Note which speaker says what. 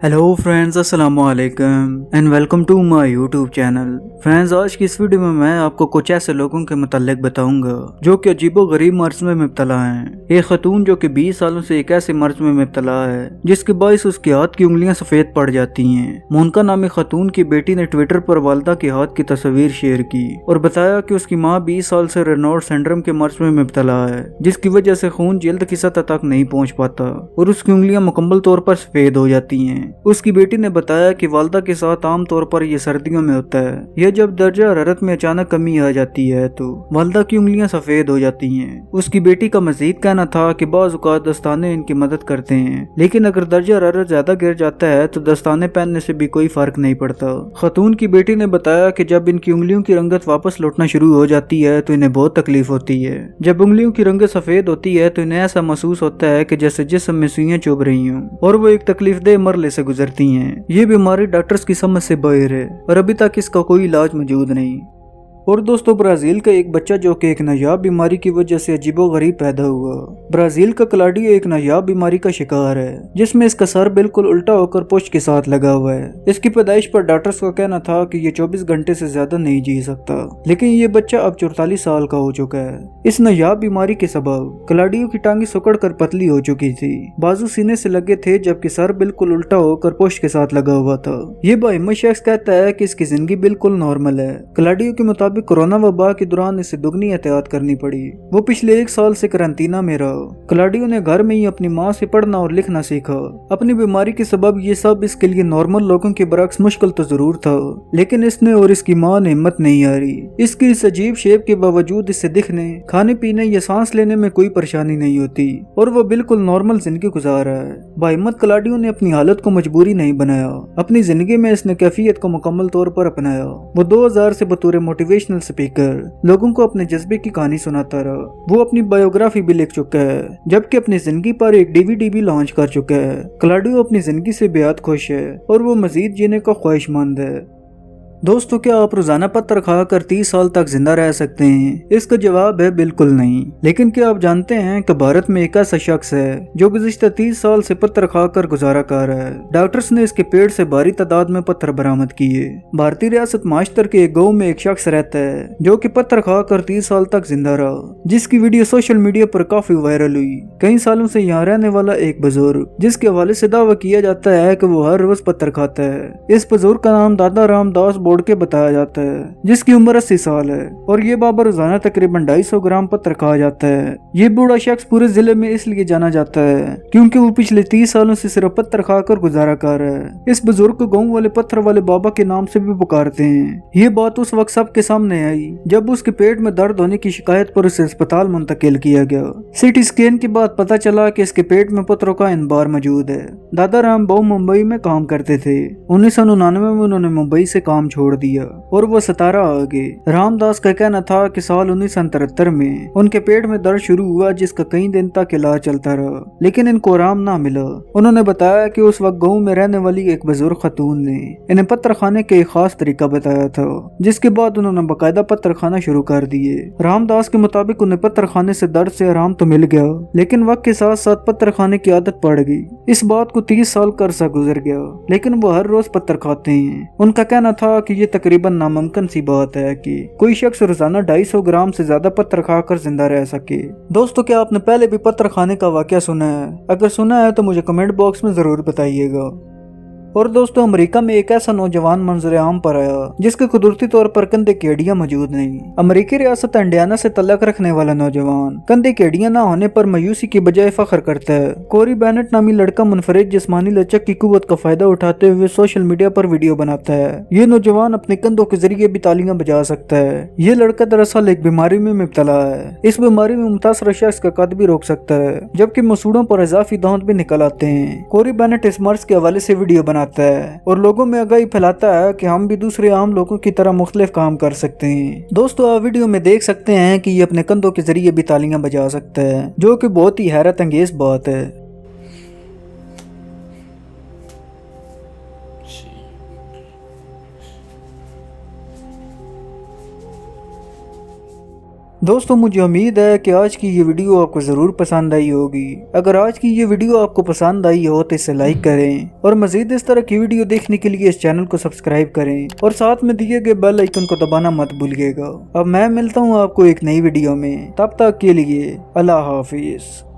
Speaker 1: Hello friends, अस्सलाम वालेकुम and welcome to my YouTube channel. Friends, आज की इस वीडियो में मैं आपको कुछ ऐसे लोगों के मुताल्लिक बताऊंगा जो कि अजीबो गरीब मर्ज में मुब्तला हैं। एक खतून जो कि 20 सालों से एक ऐसे मर्ज में मुब्तला है जिसके बायस उसके हाथ की उंगलियां सफेद पड़ जाती हैं। मोनिका नामी खतून की बेटी ने ट्विटर पर वालदा के हाथ की तस्वीर शेयर की और बताया कि उसकी माँ 20 साल से रेनॉल्ड सिंड्रोम के मर्ज में मुब्तला है, जिसकी वजह से खून जल्द की सतह तक नहीं पहुँच पाता और उसकी उंगलियां मुकम्मल तौर पर सफेद हो जाती हैं। उसकी बेटी ने बताया कि वालदा के साथ आम तौर पर यह सर्दियों में होता है। यह जब दर्जा हरारत में अचानक कमी आ जाती है तो वालदा की उंगलियां सफेद हो जाती हैं। उसकी बेटी का मजीद कहना था कि बाज़ औक़ात दस्ताने इनकी मदद करते हैं, लेकिन अगर दर्जा हरारत ज्यादा गिर जाता है तो दस्ताने पहनने से भी कोई फर्क नहीं पड़ता। खतून की बेटी ने बताया कि जब इनकी उंगलियों की रंगत वापस लौटना शुरू हो जाती है तो इन्हें बहुत तकलीफ होती है। जब उंगलियों की रंगत सफेद होती है तो इन्हें ऐसा महसूस होता है कि जैसे जिस्म में सुइयां चुभ रही हों और वो एक तकलीफदेह मरहले से गुजरती हैं। ये बीमारी डॉक्टर्स की समझ से बाहर है और अभी तक इसका कोई इलाज मौजूद नहीं। और दोस्तों, ब्राजील का एक बच्चा जो कि एक नायाब बीमारी की वजह से अजीबोगरीब पैदा हुआ। ब्राजील का क्लाडियो एक नायाब बीमारी का शिकार है जिसमें इसका सर बिल्कुल उल्टा होकर पुष्ट के साथ लगा हुआ है। इसकी पैदाइश पर डॉक्टर्स का कहना था कि ये 24 घंटे से ज्यादा नहीं जी सकता, लेकिन ये बच्चा अब 44 साल का हो चुका है। इस नायाब बीमारी के सबब क्लाडियो की टांगी सुकड़ कर पतली हो चुकी थी, बाजू सीने से लगे थे जबकि सर बिल्कुल उल्टा होकर पुष्ट के साथ लगा हुआ था। ये बाहिम्मत शख्स कहता है कि इसकी जिंदगी बिल्कुल नॉर्मल है। क्लाडियो के मुताबिक कोरोना वबा के दौरान इसे दुगनी एहतियात करनी पड़ी। वो पिछले 1 साल से क्वारंटीना में रहा। क्लाडियो ने घर में ही अपनी माँ से पढ़ना और लिखना सीखा। अपनी बीमारी के सबब ये सब इसके लिए नॉर्मल लोगों के बरक्स मुश्किल तो जरूर था, लेकिन इसने और इसकी माँ ने हिम्मत नहीं हारी। इसकी इस अजीब शेप के बावजूद इसे दिखने, खाने पीने या सांस लेने में कोई परेशानी नहीं होती और वो बिल्कुल नॉर्मल जिंदगी गुजार रहा है। बाहिम्मत क्लाडियो ने अपनी हालत को मजबूरी नहीं बनाया। अपनी जिंदगी में इसने कैफियत को मुकम्मल तौर पर अपनाया। वो 2000 से बतौर मोटिवेशनल स्पीकर लोगों को अपने जज्बे की कहानी सुनाता रहा। वो अपनी बायोग्राफी भी लिख चुका है, जबकि अपनी जिंदगी पर एक DVD भी लॉन्च कर चुका है। क्लाडियो अपनी जिंदगी से बेहद खुश है और वो मजीद जीने का ख्वाहिशमंद है। दोस्तों, क्या आप रोजाना पत्थर खाकर 30 साल तक जिंदा रह सकते हैं? इसका जवाब है बिल्कुल नहीं। लेकिन क्या आप जानते हैं कि भारत में एक ऐसा शख्स है जो गुज़िश्ता 30 साल से पत्थर खाकर गुजारा कर रहा है। डॉक्टर्स ने इसके पेट से भारी तादाद में पत्थर बरामद किए। भारतीय रियासत मास्टर के एक गाँव में एक शख्स रहता है जो कि पत्थर खाकर 30 साल तक जिंदा रहा, जिसकी वीडियो सोशल मीडिया पर काफी वायरल हुई। कई सालों से यहाँ रहने वाला एक बुजुर्ग, जिसके हवाले से दावा किया जाता है कि वो हर रोज पत्थर खाता है। इस बुजुर्ग का नाम दादा रामदास के बताया जाता है, जिसकी उम्र 80 साल है और ये बाबा रोजाना तकरीबन 250 ग्राम पत्थर खा जाता है। ये बूढ़ा शख्स पूरे जिले में इसलिए जाना जाता है क्योंकि वो पिछले 30 सालों से सिर्फ पत्थर खाकर गुजारा कर रहा है। इस बुजुर्ग को गाँव वाले पत्थर वाले बाबा के नाम से भी पुकारते हैं। ये बात उस वक्त सबके सामने आई जब उसके पेट में दर्द होने की शिकायत पर उसे अस्पताल मुंतकिल किया गया। CT स्कैन के बाद पता चला कि इसके पेट में पत्थरों का इंबार मौजूद है। दादा राम बहु मुंबई में काम करते थे। 1999 में उन्होंने मुंबई से काम छोड़ दिया और वो 17 आ गए। रामदास का कहना था कि साल 1973 में उनके पेट में दर्द शुरू हुआ, जिसका कई दिन तक इलाज चलता रहा, लेकिन इनको आराम ना मिला। उन्होंने बताया कि उस वक्त गाँव में रहने वाली एक बुजुर्ग खतून ने इन्हें पत्थर खाने का एक खास तरीका बताया था, जिसके बाद उन्होंने बाकायदा पत्थर खाना शुरू कर दिए। रामदास के मुताबिक उन्हें पत्थर खाने से दर्द से आराम तो मिल गया, लेकिन वक्त के साथ साथ पत्थर खाने की आदत पड़ गई। इस बात को 30 साल का अरसा गुजर गया, लेकिन वो हर रोज पत्थर खाते हैं। उनका कहना था कि ये तकरीबन नामुमकिन सी बात है कि कोई शख्स रोजाना 250 ग्राम से ज्यादा पत्थर खाकर जिंदा रह सके। दोस्तों, क्या आपने पहले भी पत्थर खाने का वाकया सुना है? अगर सुना है तो मुझे कमेंट बॉक्स में जरूर बताइएगा। और दोस्तों, अमेरिका में एक ऐसा नौजवान मंजर आम पर आया जिसके कुदरती तौर पर कंधे की हड्डियां मौजूद नहीं। अमेरिकी रियासत इंडियाना से तल्लक रखने वाला नौजवान कंधे की हड्डियां न होने पर मायूसी की बजाय फख्र करता है। कोरी बेनेट नामी लड़का मुनफरिद जिस्मानी लचक की कुव्वत का फायदा उठाते हुए सोशल मीडिया पर वीडियो बनाता है। ये नौजवान अपने कंधों के जरिए भी तालियां बजा सकता है। ये लड़का दरअसल एक बीमारी में मुब्तला है। इस बीमारी में मुतासर शख्स का कद भी रोक सकता है, जबकि मसूड़ों पर इजाफी दांत भी निकल आते हैं। कोरी बेनेट इस मर्ज के हवाले से वीडियो बनाता है और लोगों में आगाही फैलाता है कि हम भी दूसरे आम लोगों की तरह मुख्तलिफ काम कर सकते हैं। दोस्तों, आप वीडियो में देख सकते हैं कि ये अपने कंधों के जरिए भी तालियां बजा सकता है, जो कि बहुत ही हैरत अंगेज बात है। दोस्तों मुझे उम्मीद है कि आज की ये वीडियो आपको ज़रूर पसंद आई होगी। अगर आज की ये वीडियो आपको पसंद आई हो तो इसे लाइक करें और मज़ीद इस तरह की वीडियो देखने के लिए इस चैनल को सब्सक्राइब करें और साथ में दिए गए बेल आइकन को दबाना मत भूलिएगा। अब मैं मिलता हूँ आपको एक नई वीडियो में, तब तक के लिए अल्लाह हाफिज़।